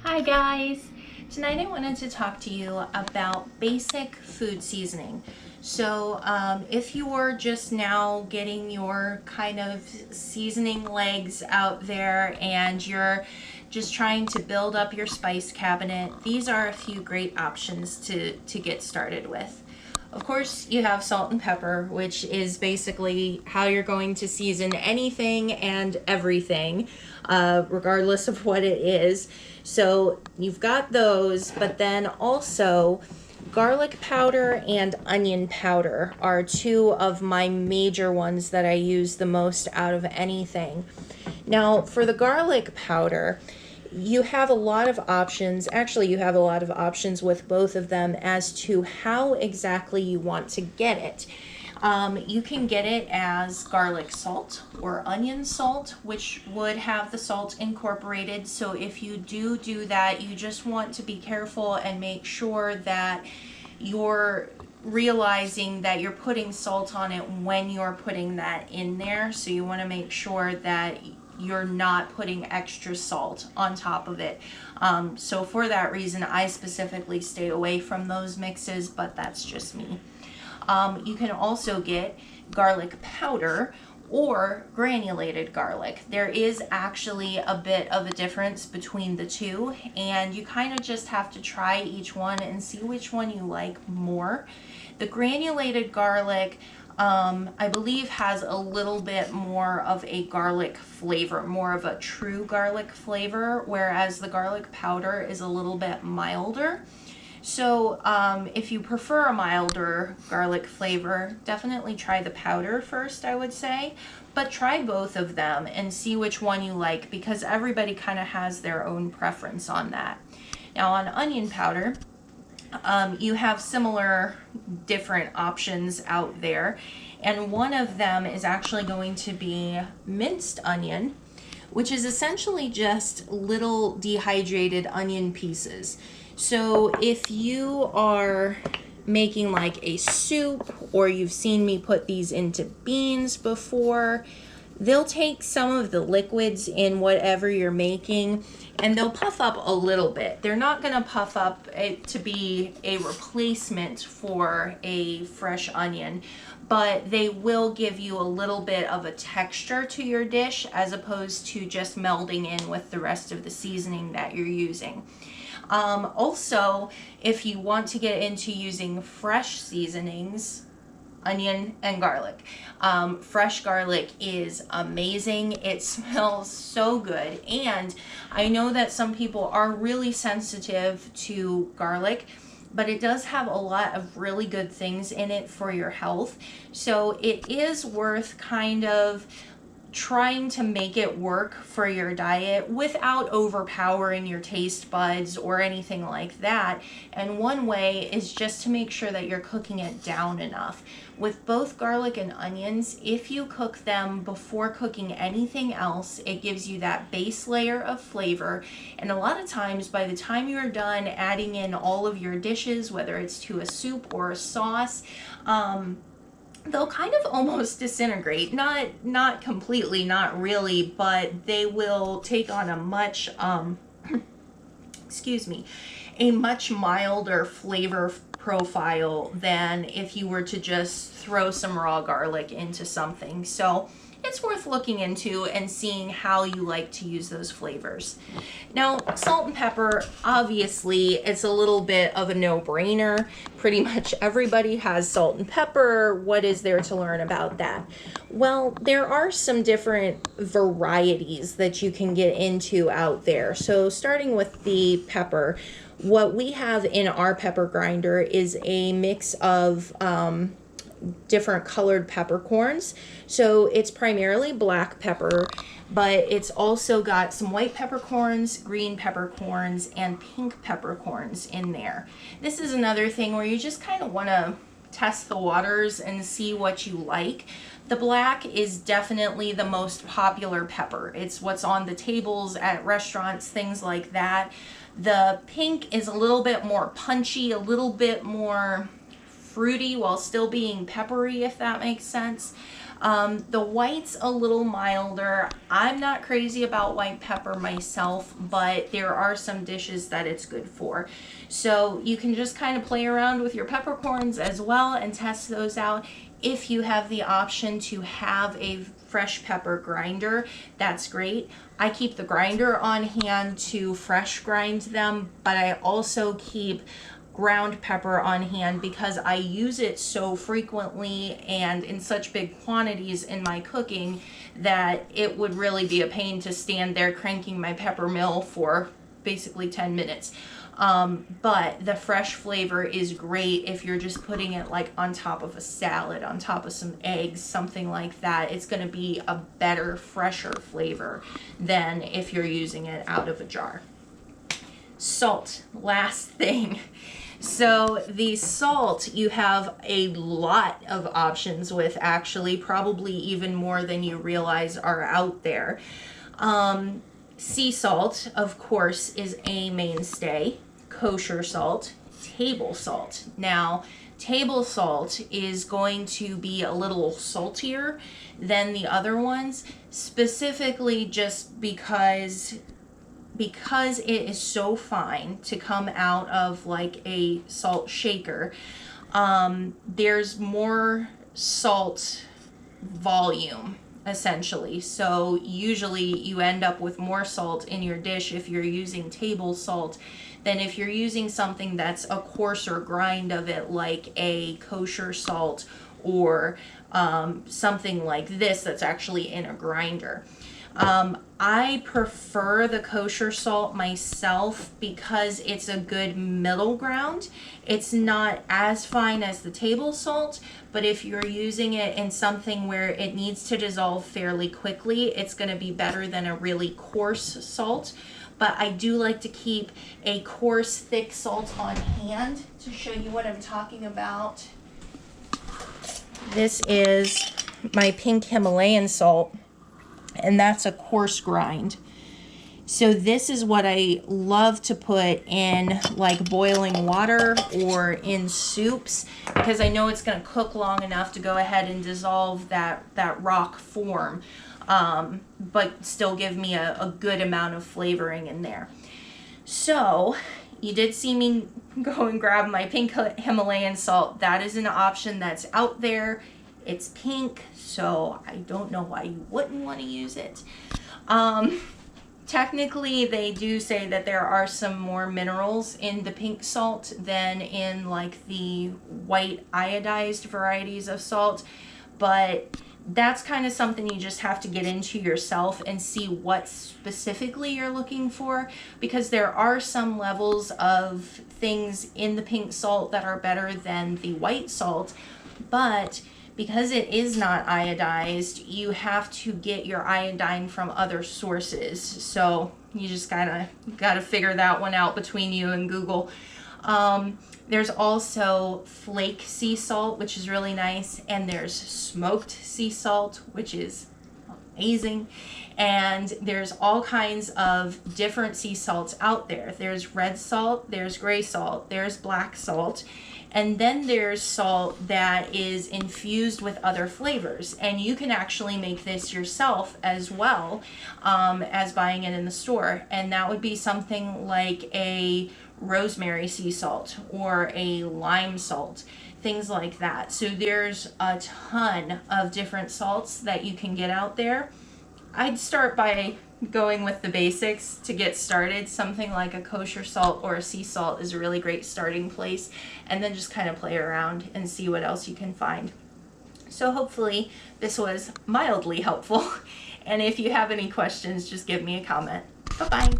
Hi guys! Tonight I wanted to talk to you about basic food seasoning. If you are just now getting your kind of seasoning legs out there and you're just trying to build up your spice cabinet, these are a few great options to get started with. Of course, you have salt and pepper, which is basically how you're going to season anything and everything, regardless of what it is. So you've got those, but then also garlic powder and onion powder are two of my major ones that I use the most out of anything. Now, for the garlic powder, you have a lot of options. Actually, you have a lot of options with both of them as to how exactly you want to get it. You can get it as garlic salt or onion salt, which would have the salt incorporated. So if you do that, you just want to be careful and make sure that you're realizing that you're putting salt on it when you're putting that in there. So you want to make sure that you're not putting extra salt on top of it. So for that reason, I specifically stay away from those mixes, but that's just me. You can also get garlic powder or granulated garlic. There is actually a bit of a difference between the two, and you kind of just have to try each one and see which one you like more. The granulated garlic, I believe, has a little bit more of a garlic flavor, more of a true garlic flavor, whereas the garlic powder is a little bit milder. So if you prefer a milder garlic flavor, definitely try the powder first, I would say. But try both of them and see which one you like, because everybody kind of has their own preference on that. Now on onion powder, you have similar different options out there, and one of them is actually going to be minced onion, which is essentially just little dehydrated onion pieces. So if you are making like a soup, or you've seen me put these into beans before, they'll take some of the liquids in whatever you're making and they'll puff up a little bit. They're not going to puff up to be a replacement for a fresh onion, but they will give you a little bit of a texture to your dish as opposed to just melding in with the rest of the seasoning that you're using. Also, if you want to get into using fresh seasonings, onion and garlic. Fresh garlic is amazing. It smells so good. And I know that some people are really sensitive to garlic, but it does have a lot of really good things in it for your health. So it is worth kind of trying to make it work for your diet without overpowering your taste buds or anything like that. And one way is just to make sure that you're cooking it down enough. With both garlic and onions, if you cook them before cooking anything else, it gives you that base layer of flavor. And a lot of times, by the time you're done adding in all of your dishes, whether it's to a soup or a sauce, they'll kind of almost disintegrate. Not completely, not really, but they will take on a much excuse me, a much milder flavor profile than if you were to just throw some raw garlic into something. So it's worth looking into and seeing how you like to use those flavors. Now, salt and pepper, obviously, it's a little bit of a no-brainer. Pretty much everybody has salt and pepper. What is there to learn about that? Well, there are some different varieties that you can get into out there. So starting with the pepper, what we have in our pepper grinder is a mix of different colored peppercorns. So it's primarily black pepper, but it's also got some white peppercorns, green peppercorns, and pink peppercorns in there. This is another thing where you just kind of want to test the waters and see what you like. The black is definitely the most popular pepper. It's what's on the tables at restaurants, things like that. The pink is a little bit more punchy, a little bit more fruity while still being peppery, if that makes sense. The white's a little milder. I'm not crazy about white pepper myself, but there are some dishes that it's good for. So you can just kind of play around with your peppercorns as well and test those out. If you have the option to have a fresh pepper grinder, that's great. I keep the grinder on hand to fresh grind them, but I also keep ground pepper on hand because I use it so frequently and in such big quantities in my cooking that it would really be a pain to stand there cranking my pepper mill for basically 10 minutes. But the fresh flavor is great if you're just putting it like on top of a salad, on top of some eggs, something like that. It's going to be a better, fresher flavor than if you're using it out of a jar. Salt, last thing. So the salt, you have a lot of options with, actually, probably even more than you realize are out there. Sea salt, of course, is a mainstay. Kosher salt, table salt. Now, table salt is going to be a little saltier than the other ones, specifically just because it is so fine to come out of like a salt shaker. There's more salt volume essentially, so usually you end up with more salt in your dish if you're using table salt than if you're using something that's a coarser grind of it, like a kosher salt or something like this that's actually in a grinder. I prefer the kosher salt myself because it's a good middle ground. It's not as fine as the table salt, but if you're using it in something where it needs to dissolve fairly quickly, it's going to be better than a really coarse salt. But I do like to keep a coarse, thick salt on hand to show you what I'm talking about. This is my pink Himalayan salt, and that's a coarse grind. So this is what I love to put in like boiling water or in soups, because I know it's going to cook long enough to go ahead and dissolve that rock form, but still give me a good amount of flavoring in there. So you did see me go and grab my pink Himalayan salt. That is an option that's out there. It's pink, so I don't know why you wouldn't want to use it. Technically, they do say that there are some more minerals in the pink salt than in like the white iodized varieties of salt, but that's kind of something you just have to get into yourself and see what specifically you're looking for, because there are some levels of things in the pink salt that are better than the white salt, but because it is not iodized, you have to get your iodine from other sources. So you just kind of got to figure that one out between you and Google. There's also flake sea salt, which is really nice. And there's smoked sea salt, which is amazing. And there's all kinds of different sea salts out there. There's red salt, there's gray salt, there's black salt. And then there's salt that is infused with other flavors. And you can actually make this yourself as well as buying it in the store. And that would be something like a rosemary sea salt or a lime salt, things like that. So there's a ton of different salts that you can get out there. I'd start by going with the basics to get started. Something like a kosher salt or a sea salt is a really great starting place, and then just kind of play around and see what else you can find. So hopefully this was mildly helpful, and if you have any questions, just give me a comment. Bye-bye.